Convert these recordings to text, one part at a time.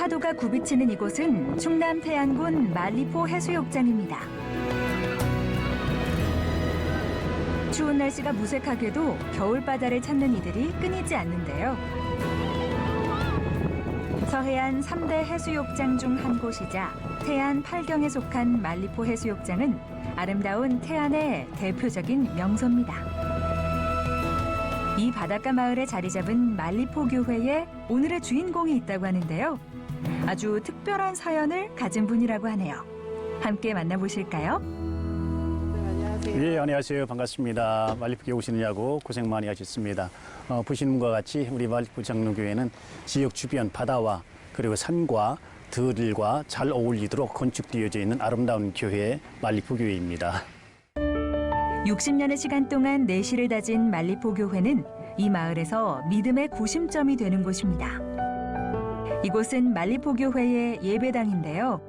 파도가 굽이치는 이곳은 충남 태안군 말리포 해수욕장입니다. 추운 날씨가 무색하게도 겨울바다를 찾는 이들이 끊이지 않는데요. 서해안 3대 해수욕장 중 한 곳이자 태안 8경에 속한 말리포 해수욕장은 아름다운 태안의 대표적인 명소입니다. 이 바닷가 마을에 자리 잡은 말리포 교회에 오늘의 주인공이 있다고 하는데요. 아주 특별한 사연을 가진 분이라고 하네요. 함께 만나보실까요? 예, 안녕하세요. 반갑습니다. 말리포에 오시느냐고 고생 많이 하셨습니다. 보시는 것과 같이 우리 말리포 장로교회는 지역 주변 바다와 그리고 산과 들과 잘 어울리도록 건축되어져 있는 아름다운 교회 말리포 교회입니다. 60년의 시간 동안 내실을 다진 말리포 교회는 이 마을에서 믿음의 구심점이 되는 곳입니다. 이곳은 말리포 교회의 예배당인데요.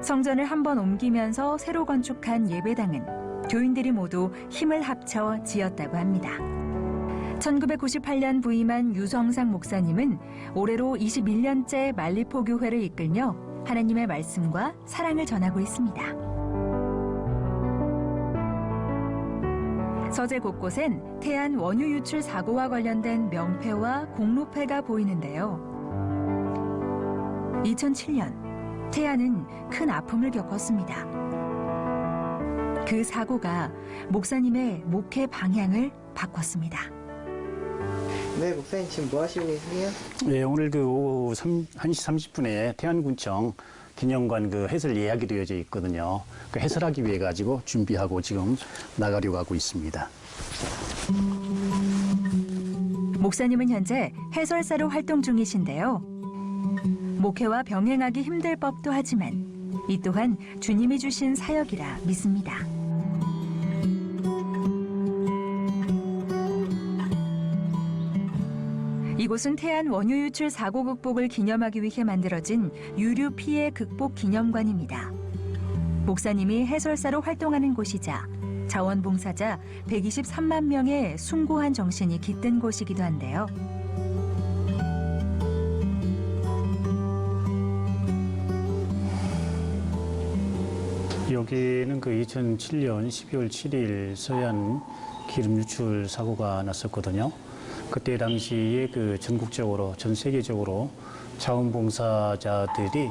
성전을 한번 옮기면서 새로 건축한 예배당은 교인들이 모두 힘을 합쳐 지었다고 합니다. 1998년 부임한 유성상 목사님은 올해로 21년째 말리포 교회를 이끌며 하나님의 말씀과 사랑을 전하고 있습니다. 서재 곳곳엔 태안 원유 유출 사고와 관련된 명패와 공로패가 보이는데요. 2007년 태안은 큰 아픔을 겪었습니다. 그 사고가 목사님의 목회 방향을 바꿨습니다. 네, 목사님 지금 뭐 하시고 계세요? 네, 오늘 그 오후 1시 30분에 태안군청 기념관 그 해설 예약이 되어져 있거든요. 그 해설하기 위해 가지고 준비하고 지금 나가려고 하고 있습니다. 목사님은 현재 해설사로 활동 중이신데요. 목회와 병행하기 힘들 법도 하지만 이 또한 주님이 주신 사역이라 믿습니다. 이곳은 태안 원유 유출 사고 극복을 기념하기 위해 만들어진 유류 피해 극복 기념관입니다. 목사님이 해설사로 활동하는 곳이자 자원봉사자 123만 명의 숭고한 정신이 깃든 곳이기도 한데요. 여기는 그 2007년 12월 7일 서해안 기름 유출 사고가 났었거든요. 그때 당시에 그 전국적으로 전 세계적으로 자원봉사자들이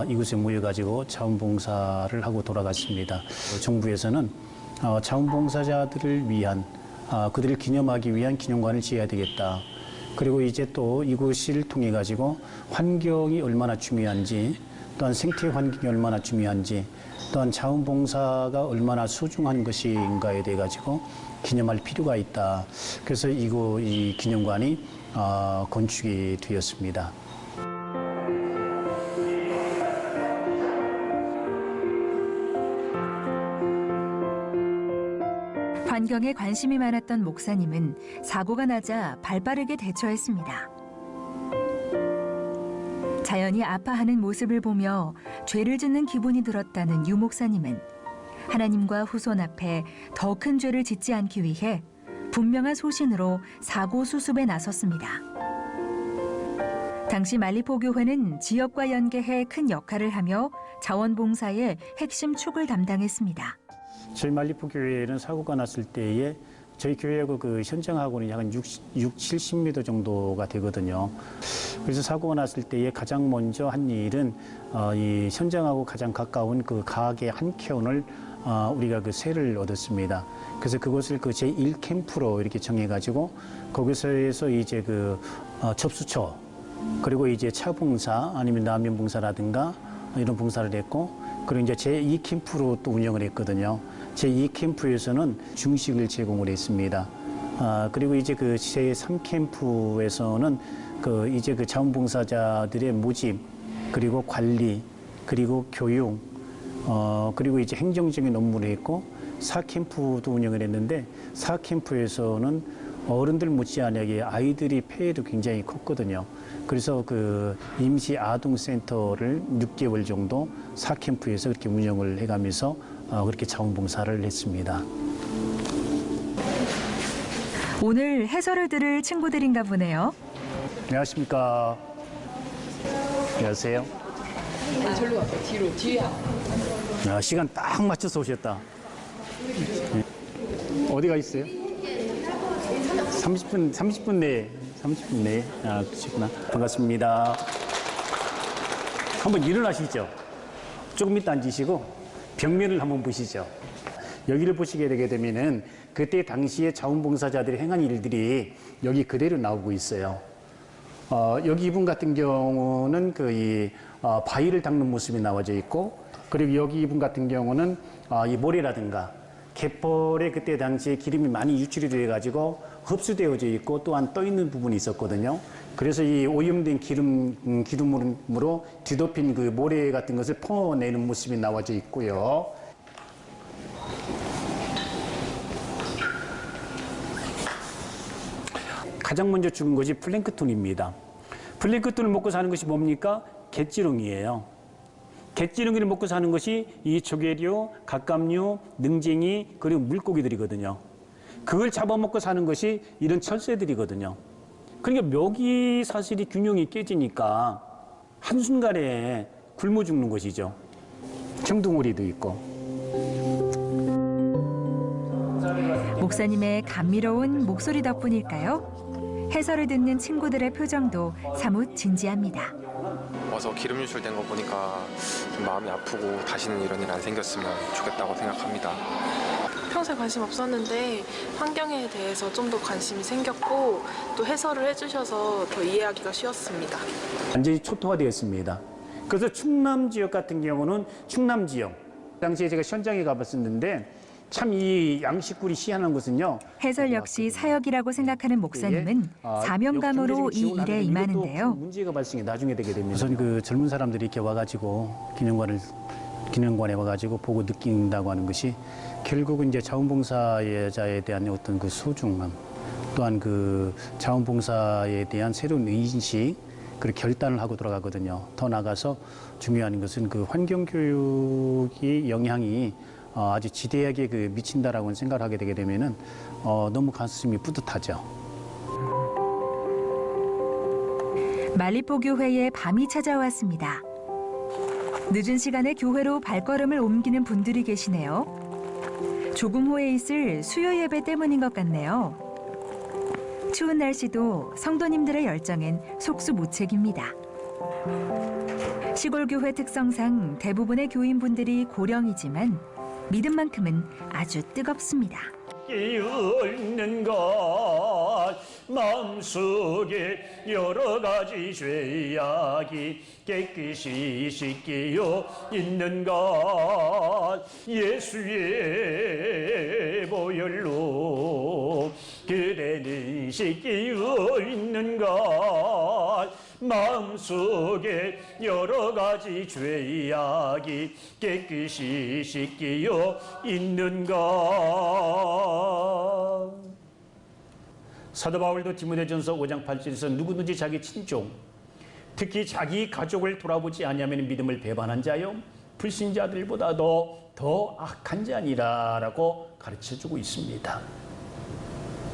이곳에 모여가지고 자원봉사를 하고 돌아갔습니다. 정부에서는 자원봉사자들을 위한 그들을 기념하기 위한 기념관을 지어야 되겠다. 그리고 이제 또 이곳을 통해 가지고 환경이 얼마나 중요한지, 또한 생태 환경이 얼마나 중요한지, 또한 자원봉사가 얼마나 소중한 것인가에 대해 가지고 기념할 필요가 있다. 그래서 이 기념관이 건축이 되었습니다. 환경에 관심이 많았던 목사님은 사고가 나자 발빠르게 대처했습니다. 자연이 아파하는 모습을 보며 죄를 짓는 기분이 들었다는 유 목사님은 하나님과 후손 앞에 더 큰 죄를 짓지 않기 위해 분명한 소신으로 사고 수습에 나섰습니다. 당시 말리포 교회는 지역과 연계해 큰 역할을 하며 자원봉사의 핵심 축을 담당했습니다. 저희 말리포 교회에는 사고가 났을 때에 저희 교회하고 그 현장하고는 약 70m 정도가 되거든요. 그래서 사고가 났을 때에 가장 먼저 한 일은 이 현장하고 가장 가까운 그 가게 한 켠을 우리가 그 세를 얻었습니다. 그래서 그것을 그 제1 캠프로 이렇게 정해가지고 거기서 이제 그 접수처 그리고 이제 차 봉사 아니면 라면 봉사라든가 이런 봉사를 했고 그리고 이제 제2 캠프로 또 운영을 했거든요. 제2 캠프에서는 중식을 제공을 했습니다. 그리고 이제 그 제3 캠프에서는 그 이제 그 자원봉사자들의 모집 그리고 관리 그리고 교육 그리고 이제 행정적인 업무를 했고 4캠프도 운영을 했는데 4캠프에서는 어른들 못지않게 아이들이 폐해도 굉장히 컸거든요. 그래서 그 임시 아동센터를 6개월 정도 4캠프에서 그렇게 운영을 해가면서 그렇게 자원봉사를 했습니다. 오늘 해설을 들을 친구들인가 보네요. 안녕하십니까. 안녕하세요. 절로 가세요. 뒤로, 뒤에. 야, 시간 딱 맞춰서 오셨다. 네. 어디가 있어요? 30분 내에. 30분 내에. 아, 그러시구나. 반갑습니다. 한번 일어나시죠. 조금 이따 앉으시고 벽면을 한번 보시죠. 여기를 보시게 되게 되면은 그때 당시에 자원봉사자들이 행한 일들이 여기 그대로 나오고 있어요. 여기 이분 같은 경우는 바위를 닦는 모습이 나와져 있고, 그리고 여기 이분 같은 경우는 이 모래라든가 갯벌에 그때 당시에 기름이 많이 유출이 돼 가지고 흡수되어져 있고 또한 떠 있는 부분이 있었거든요. 그래서 이 오염된 기름으로 뒤덮인 그 모래 같은 것을 퍼내는 모습이 나와져 있고요. 가장 먼저 죽은 것이 플랭크톤입니다. 플랭크톤을 먹고 사는 것이 뭡니까? 갯지렁이에요. 갯지렁이를 먹고 사는 것이 이 조개류, 갑각류, 능쟁이, 그리고 물고기들이거든요. 그걸 잡아먹고 사는 것이 이런 철새들이거든요. 그러니까 묘기 사슬이 균형이 깨지니까 한순간에 굶어 죽는 것이죠. 청둥오리도 있고. 목사님의 감미로운 목소리 덕분일까요? 해설을 듣는 친구들의 표정도 사뭇 진지합니다. 와서 기름 유출된 거 보니까 좀 마음이 아프고 다시는 이런 일 안 생겼으면 좋겠다고 생각합니다. 평소에 관심 없었는데 환경에 대해서 좀 더 관심이 생겼고 또 해설을 해주셔서 더 이해하기가 쉬웠습니다. 완전히 초토화되었습니다. 그래서 충남 지역 같은 경우는 충남 지역, 당시에 제가 현장에 가봤었는데 참 이 양식굴이 희한한 것은요. 해설 역시 사역이라고 생각하는 목사님은 사명감으로 이 일에 임하는데요. 문제가 발생이 나중에 되게 됩니다. 우선 그 젊은 사람들이 이렇게 와가지고 기념관에 와가지고 보고 느낀다고 하는 것이 결국은 이제 자원봉사자에 대한 어떤 그 소중함, 또한 그 자원봉사에 대한 새로운 인식, 그리고 결단을 하고 돌아가거든요. 더 나아가서 중요한 것은 그 환경교육의 영향이 아주 지대하게 미친다라고 생각을 하게 되게 되면은 너무 가슴이 뿌듯하죠. 말리포 교회에 밤이 찾아왔습니다. 늦은 시간에 교회로 발걸음을 옮기는 분들이 계시네요. 조금 후에 있을 수요 예배 때문인 것 같네요. 추운 날씨도 성도님들의 열정엔 속수무책입니다. 시골 교회 특성상 대부분의 교인분들이 고령이지만 믿음만큼은 아주 뜨겁습니다. 있는 것 마음속에 여러 가지 죄악이 깨끗이 씻기어 있는 것 예수의 보혈로 그대는 씻기어 있는 것 마음속에 여러 가지 죄악이 깨끗이 씻기어 있는 것. 사도 바울도 디모데전서 5장 8절에서 누구든지 자기 친족, 특히 자기 가족을 돌아보지 아니하면 믿음을 배반한 자요 불신자들보다도 더 악한 자니라라고 가르쳐주고 있습니다.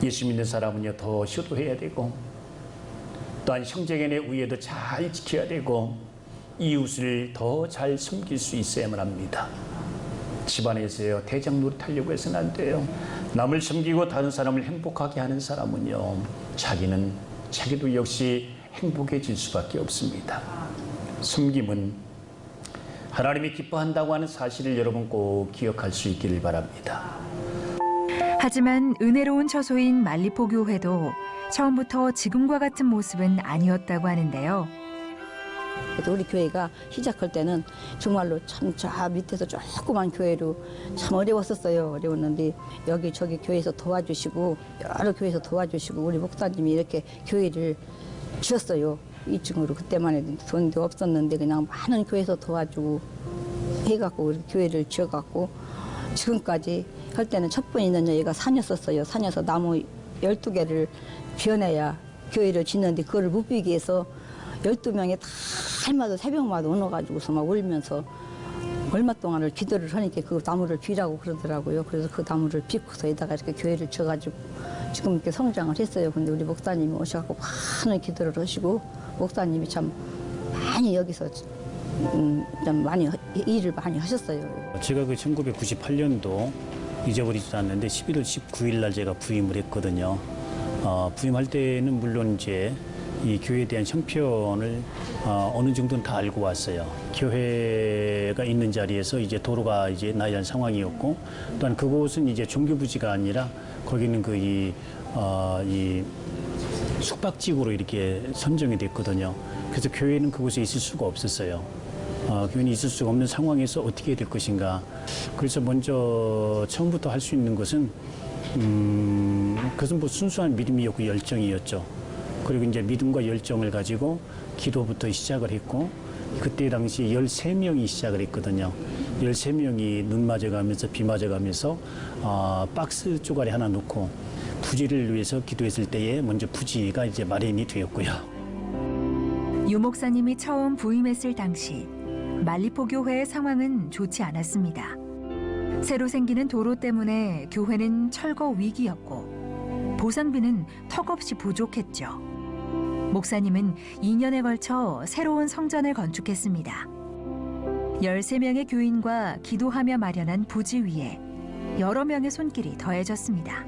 예수 믿는 사람은요 더 효도해야 되고, 또한 형제간의 우애도 잘 지켜야 되고, 이웃을 더 잘 섬길 수 있어야만 합니다. 집안에서요 대장 노릇하려고 해서는 안 돼요. 남을 섬기고 다른 사람을 행복하게 하는 사람은요 자기도 역시 행복해질 수밖에 없습니다. 섬김은 하나님이 기뻐한다고 하는 사실을 여러분 꼭 기억할 수 있기를 바랍니다. 하지만 은혜로운 처소인 말리포 교회도 처음부터 지금과 같은 모습은 아니었다고 하는데요. 우리 교회가 시작할 때는 정말로 참 저 밑에서 조그만 교회로 참 어려웠었어요. 어려웠는데 여기저기 교회에서 도와주시고 여러 교회에서 도와주시고 우리 목사님이 이렇게 교회를 지었어요. 2층으로. 그때만 해도 돈도 없었는데 그냥 많은 교회에서 도와주고 해갖고 우리 교회를 지어갖고 지금까지 할 때는 첫 번 있는 여기가 산이었었어요. 산에서 나무 12개를 비워내야 교회를 짓는데 그거를 못 비기 위해서 12명이 다 해마다 새벽마다 오너가지고서 막 울면서 얼마 동안을 기도를 하니까 그 나무를 비라고 그러더라고요. 그래서 그 나무를 빚고서 여기다가 이렇게 교회를 지어가지고 지금 이렇게 성장을 했어요. 근데 우리 목사님이 오셔갖고 많은 기도를 하시고 목사님이 참 많이 여기서 좀 많이 일을 많이 하셨어요. 제가 그 1998년도 잊어버리지도 않는데 11월 19일 날 제가 부임을 했거든요. 부임할 때는 물론 이제 이 교회에 대한 형편을 어느 정도는 다 알고 왔어요. 교회가 있는 자리에서 이제 도로가 이제 나이한 상황이었고, 또한 그곳은 이제 종교부지가 아니라 거기는 이 숙박지구로 이렇게 선정이 됐거든요. 그래서 교회는 그곳에 있을 수가 없었어요. 교회는 있을 수가 없는 상황에서 어떻게 해야 될 것인가. 그래서 먼저 처음부터 할 수 있는 것은 그것은 뭐 순수한 믿음이었고 열정이었죠. 그리고 이제 믿음과 열정을 가지고 기도부터 시작을 했고, 그때 당시 13명이 시작을 했거든요. 13명이 눈 맞아가면서 비 맞아가면서 박스 쪼가리 하나 놓고 부지를 위해서 기도했을 때에 먼저 부지가 이제 마련이 되었고요. 유 목사님이 처음 부임했을 당시 말리포 교회의 상황은 좋지 않았습니다. 새로 생기는 도로 때문에 교회는 철거 위기였고 보상비는 턱없이 부족했죠. 목사님은 2년에 걸쳐 새로운 성전을 건축했습니다. 13명의 교인과 기도하며 마련한 부지 위에 여러 명의 손길이 더해졌습니다.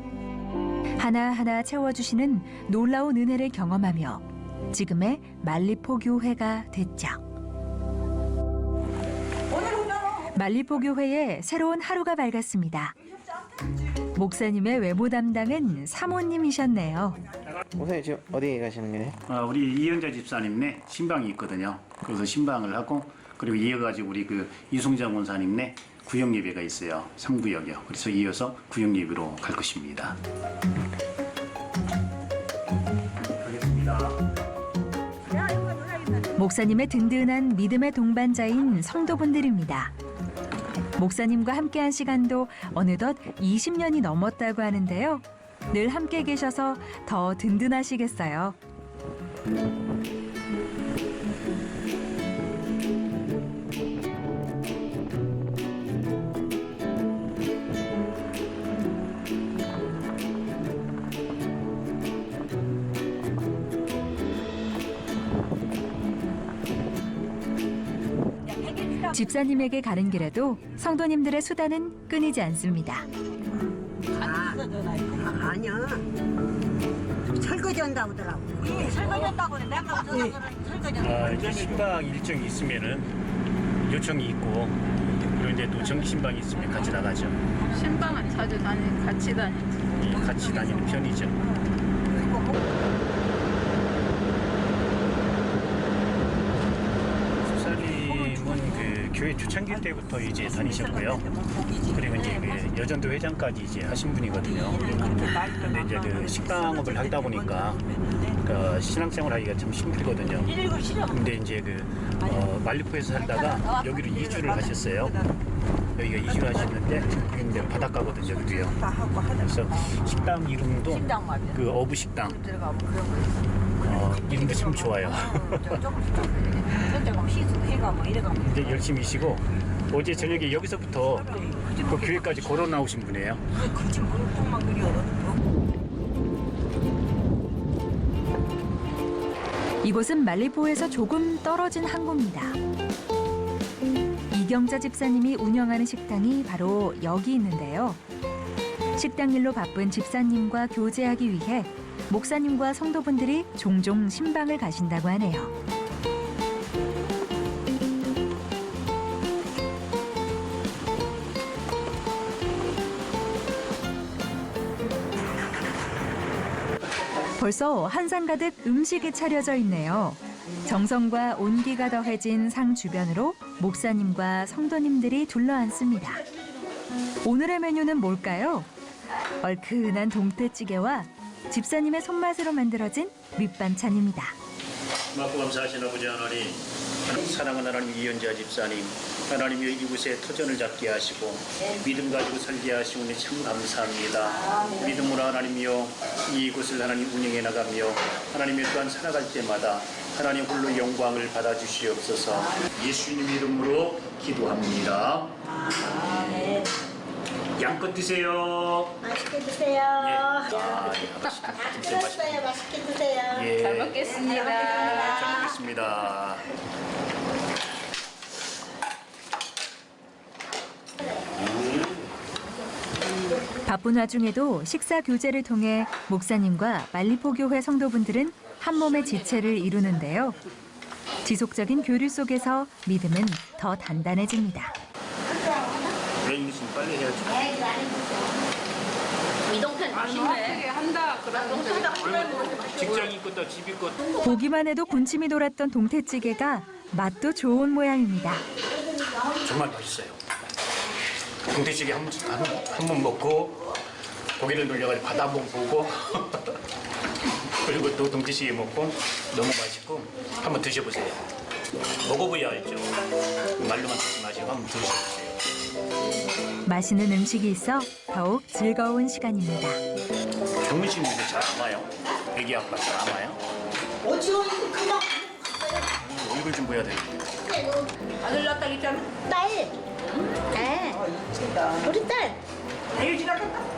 하나하나 채워주시는 놀라운 은혜를 경험하며 지금의 말리포 교회가 됐죠. 말리포 교회에 새로운 하루가 밝았습니다. 목사님의 외모 담당은 사모님이셨네요. 목사님 지금 어디 가시는 거예요? 우리 이현자 집사님네 신방이 있거든요. 그래서 신방을 하고, 그리고 이어가지고 우리 그 이송장 원사님네 구역 예배가 있어요. 3구역이요. 그래서 이어서 구역 예배로 갈 것입니다. 목사님의 든든한 믿음의 동반자인 성도분들입니다. 목사님과 함께한 시간도 어느덧 20년이 넘었다고 하는데요. 늘 함께 계셔서 더 든든하시겠어요. 집사님에게 가는 길에도 성도님들의 수다는 끊이지 않습니다. 아니야. 설거지 한다고 하더라고. 설거지 한다고 내가 설거지. 이제 신방 일정이 있으면은 요청이 있고, 그리고 이제 또 정기 신방이 있으면 같이 나가죠. 신방은 자주 같이 다니지. 같이 다니는 편이죠. 교회 초창기 때부터 이제 다니셨고요. 그리고 이제 그 여전도 회장까지 이제 하신 분이거든요. 근데 이제 그 식당업을 하다 보니까 그 신앙생활하기가 참 힘들거든요. 근데 이제 그 말리포에서 살다가 여기로 이주를 하셨어요. 여기가 이주를 하셨는데 여기 이제 바닷가거든요, 여기도요. 그래서 식당 이름도 그 어부식당. 이름도 참 좋아요. 이제 열심히 쉬고, 어제 저녁에 여기서부터 그 교회까지 걸어 나오신 분이에요. 이곳은 말리포에서 조금 떨어진 항구입니다. 이경자 집사님이 운영하는 식당이 바로 여기 있는데요. 식당 일로 바쁜 집사님과 교제하기 위해 목사님과 성도분들이 종종 신방을 가신다고 하네요. 벌써 한상 가득 음식이 차려져 있네요. 정성과 온기가 더해진 상 주변으로 목사님과 성도님들이 둘러앉습니다. 오늘의 메뉴는 뭘까요? 얼큰한 동태찌개와 집사님의 손맛으로 만들어진 밑반찬입니다. 고맙고 감사하신 아버지 하나님, 사랑하는 하나님 이현자 집사님, 하나님이 이곳에 터전을 잡게 하시고 믿음 가지고 살게 하시오니 참 감사합니다. 믿음으로 하나님이여 이곳을 하나님 운영해 나가며 하나님의 또한 살아갈 때마다 하나님 홀로 영광을 받아주시옵소서. 예수님 이름으로 기도합니다. 양껏 드세요. 맛있게 드세요. 다 들었어요. 맛있게 드세요. 예. 잘 먹겠습니다. 잘 먹겠습니다. 바쁜 와중에도 식사 교제를 통해 목사님과 말리포교회 성도분들은 한 몸의 지체를 이루는데요. 지속적인 교류 속에서 믿음은 더 단단해집니다. 메인이신 빨리 해야지. 맛있네. 한다. 직장인 것도 집이 것. 보기만 해도 군침이 돌았던 동태찌개가 맛도 좋은 모양입니다. 정말 맛있어요. 동태찌개 한 번 먹고 고기를 돌려가지고 바다 한번 보고 그리고 또 동태찌개 먹고 너무 맛있고 한번 드셔보세요. 먹어봐야 알죠. 말로만 듣지 마시고 한번 드셔보세요. 맛있는 음식이 있어 더욱 즐거운 시간입니다. 정문 씨는 잘 안 와요? 애기 아빠 잘 안 와요? 얼굴 좀 보여야 되는데. 아들 낳았다 했잖아. 딸. 네. 우리 딸.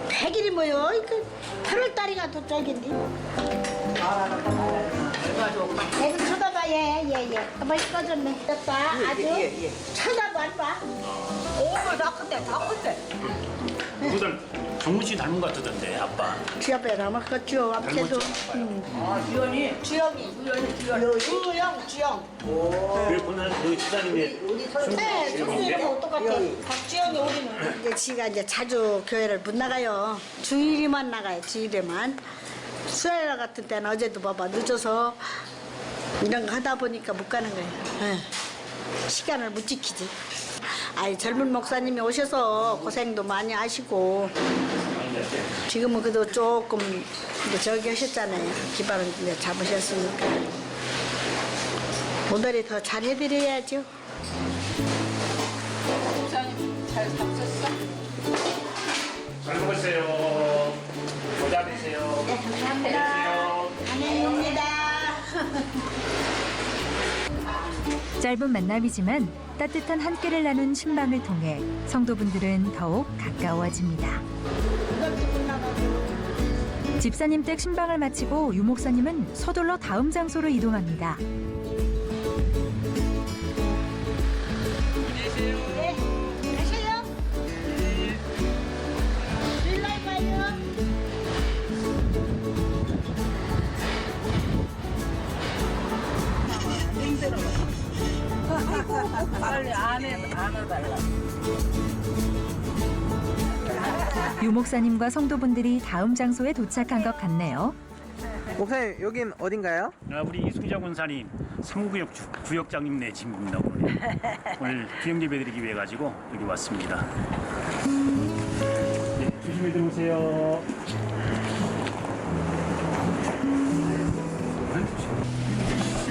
100일이 뭐요? 8월 달이가 더 쫄긴데. 내가 쳐다봐, 얘. 한번 꺼졌네. 됐다. 아주. 쳐다봐, 안 봐. 오, 나 컸대. 누구들 정문 씨 닮은 것 같던데 아빠. 지 앞에 닮았겠죠. 앞에도. 주영이. 주영. 왜 보는 그 지사님의 네, 주영이하고 똑같아. 박주영이 우리는. 이제 지가 이제 자주 교회를 못 나가요. 주일에만 나가요. 주일에만. 수요일 같은 때는 어제도 봐봐 늦어서 이런 거 하다 보니까 못 가는 거예요. 시간을 못 지키지. 아이 젊은 목사님이 오셔서 고생도 많이 하시고 지금은 그래도 조금 이제 저기 하셨잖아요. 기반을 이제 잡으셨으니까 오늘이 더 잘 해드려야죠. 잘 먹었어요. 모자 되세요. 네, 감사합니다. 안녕입니다. 짧은 만남이지만 따뜻한 한 끼를 나눈 신방을 통해 성도분들은 더욱 가까워집니다. 집사님 댁 신방을 마치고 유 목사님은 서둘러 다음 장소로 이동합니다. 네, 가세요. 일날 봐요. 유 목사님과 성도분들이 다음 장소에 도착한 것 같네요. 목사님 여긴 어딘가요? 우리 이승자 권사님 3구역 구역장님네 집입니다. 오늘 기념 예배드리기 위해 가지고 여기 왔습니다. 네, 조심히 들어오세요.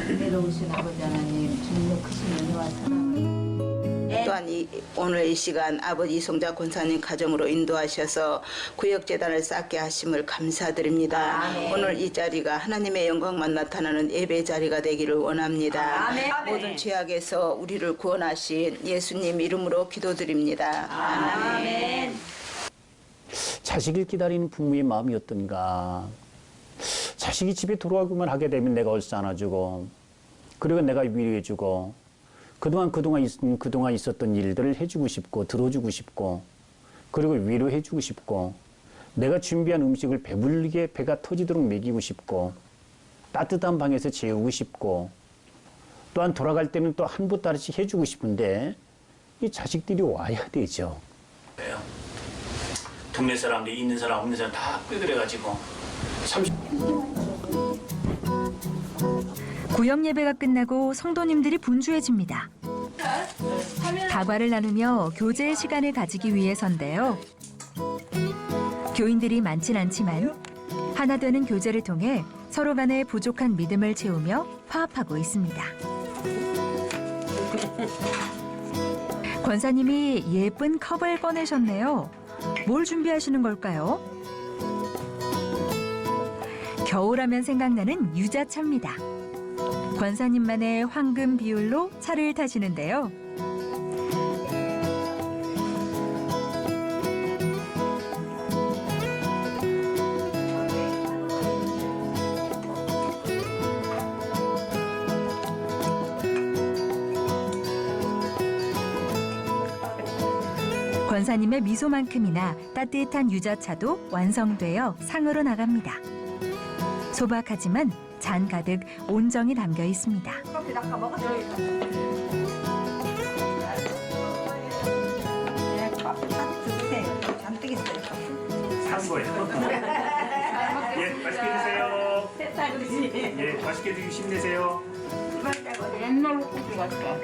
은혜로우신 아버지 하나님, 주님의 크신 은혜와 사랑을 또한 오늘 이 시간 아버지 이성자 권사님 가정으로 인도하셔서 구역재단을 쌓게 하심을 감사드립니다. 오늘 이 자리가 하나님의 영광만 나타나는 예배 자리가 되기를 원합니다. 모든 죄악에서 우리를 구원하신 예수님 이름으로 기도드립니다. 아멘. 자식을 기다리는 부모의 마음이 어떤가. 자식이 집에 돌아오기만 하게 되면 내가 얼싸 안아주고 그리고 내가 위로해주고 그동안 있었던 일들을 해주고 싶고 들어주고 싶고 그리고 위로해주고 싶고 내가 준비한 음식을 배불리게 배가 터지도록 먹이고 싶고 따뜻한 방에서 재우고 싶고 또한 돌아갈 때는 또 한 보따리씩 해주고 싶은데 이 자식들이 와야 되죠. 왜요? 동네 사람들 있는 사람 없는 사람 다 끄그래가지고 구역 예배가 끝나고 성도님들이 분주해집니다. 다과를 나누며 교제의 시간을 가지기 위해서인데요. 교인들이 많진 않지만 하나 되는 교제를 통해 서로 간의 부족한 믿음을 채우며 화합하고 있습니다. 권사님이 예쁜 컵을 꺼내셨네요. 뭘 준비하시는 걸까요? 겨울하면 생각나는 유자차입니다. 권사님만의 황금 비율로 차를 타시는데요. 권사님의 미소만큼이나 따뜻한 유자차도 완성되어 상으로 나갑니다. 소박하지만 잔 가득 온정이 담겨 있습니다. 커피 닦아 먹었어. 잔뜩 있어요. 산 거예요. 예, 맛있게 드세요. 예, 맛있게 드시고 힘내세요. 옛날 국수 같다.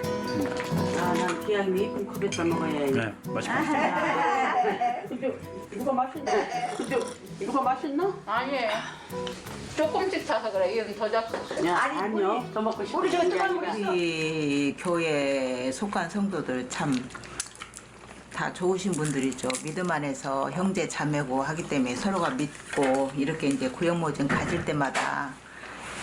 난 기왕이면 이쁜 컵에다 먹어야지. 네, 맛있게 드세요. 근데 이거 맛있나? 근데 이거 맛있나? 아니, 조금씩 타서 그래. 이건 더 잡수. 아니요. 더 먹고 싶어. 우리 교회에 속한 성도들 참 다 좋으신 분들이죠. 믿음 안에서 형제 자매고 하기 때문에 서로가 믿고 이렇게 이제 구역 모임 가질 때마다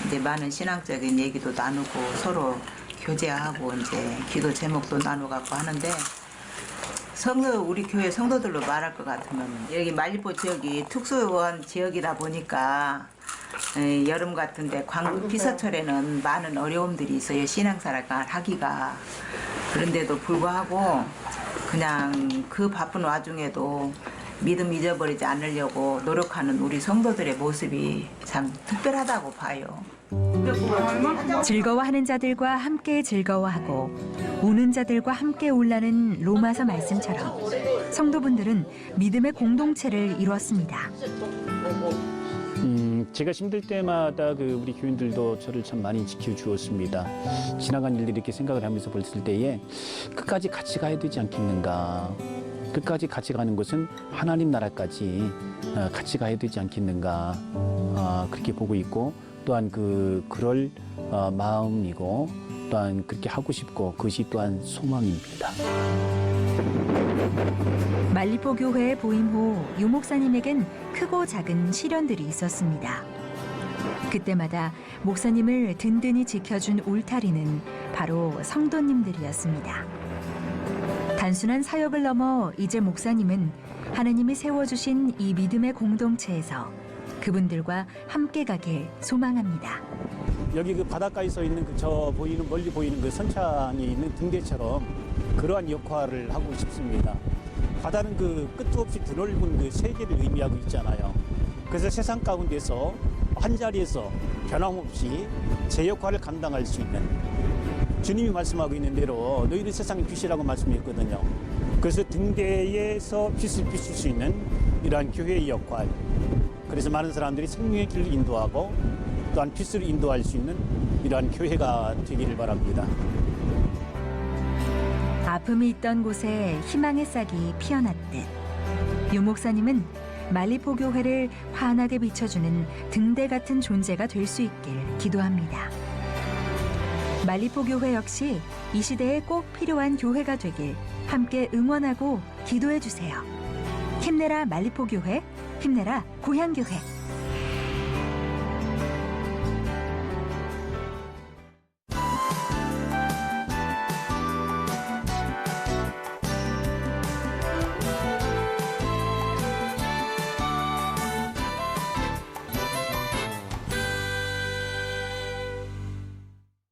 이제 많은 신앙적인 얘기도 나누고 서로 교제하고 이제 기도 제목도 나누고 하는데 우리 교회 성도들로 말할 것 같으면 여기 말리포 지역이 특수원 지역이다 보니까 여름 같은데 피서철에는 많은 어려움들이 있어요. 신앙생활 하기가. 그런데도 불구하고 그냥 그 바쁜 와중에도 믿음 잊어버리지 않으려고 노력하는 우리 성도들의 모습이 참 특별하다고 봐요. 즐거워하는 자들과 함께 즐거워하고 우는 자들과 함께 울라는 로마서 말씀처럼 성도분들은 믿음의 공동체를 이루었습니다. 제가 힘들 때마다 우리 교인들도 저를 참 많이 지켜주었습니다. 지나간 일들 이렇게 생각을 하면서 봤을 때에 끝까지 같이 가야 되지 않겠는가. 끝까지 같이 가는 것은 하나님 나라까지 같이 가야 되지 않겠는가. 그렇게 보고 있고 또한 그럴 마음이고 또한 그렇게 하고 싶고 그것이 또한 소망입니다. 말리포 교회에 보임 후 유 목사님에겐 크고 작은 시련들이 있었습니다. 그때마다 목사님을 든든히 지켜준 울타리는 바로 성도님들이었습니다. 단순한 사역을 넘어 이제 목사님은 하나님이 세워주신 이 믿음의 공동체에서 그분들과 함께 가길 소망합니다. 여기 그 바닷가에 서 있는 멀리 보이는 그 선창이 있는 등대처럼 그러한 역할을 하고 싶습니다. 바다는 그 끝도 없이 드넓은 그 세계를 의미하고 있잖아요. 그래서 세상 가운데서 한 자리에서 변함없이 제 역할을 감당할 수 있는 주님이 말씀하고 있는 대로 너희는 세상의 빛이라고 말씀했거든요. 그래서 등대에서 빛을 비출 수 있는 이러한 교회의 역할. 그래서 많은 사람들이 생명의 길을 인도하고 또한 빛을 인도할 수 있는 이러한 교회가 되기를 바랍니다. 아픔이 있던 곳에 희망의 싹이 피어났듯 유 목사님은 말리포 교회를 환하게 비춰주는 등대 같은 존재가 될 수 있길 기도합니다. 말리포 교회 역시 이 시대에 꼭 필요한 교회가 되길 함께 응원하고 기도해 주세요. 힘내라 말리포 교회, 힘내라 고향 교회.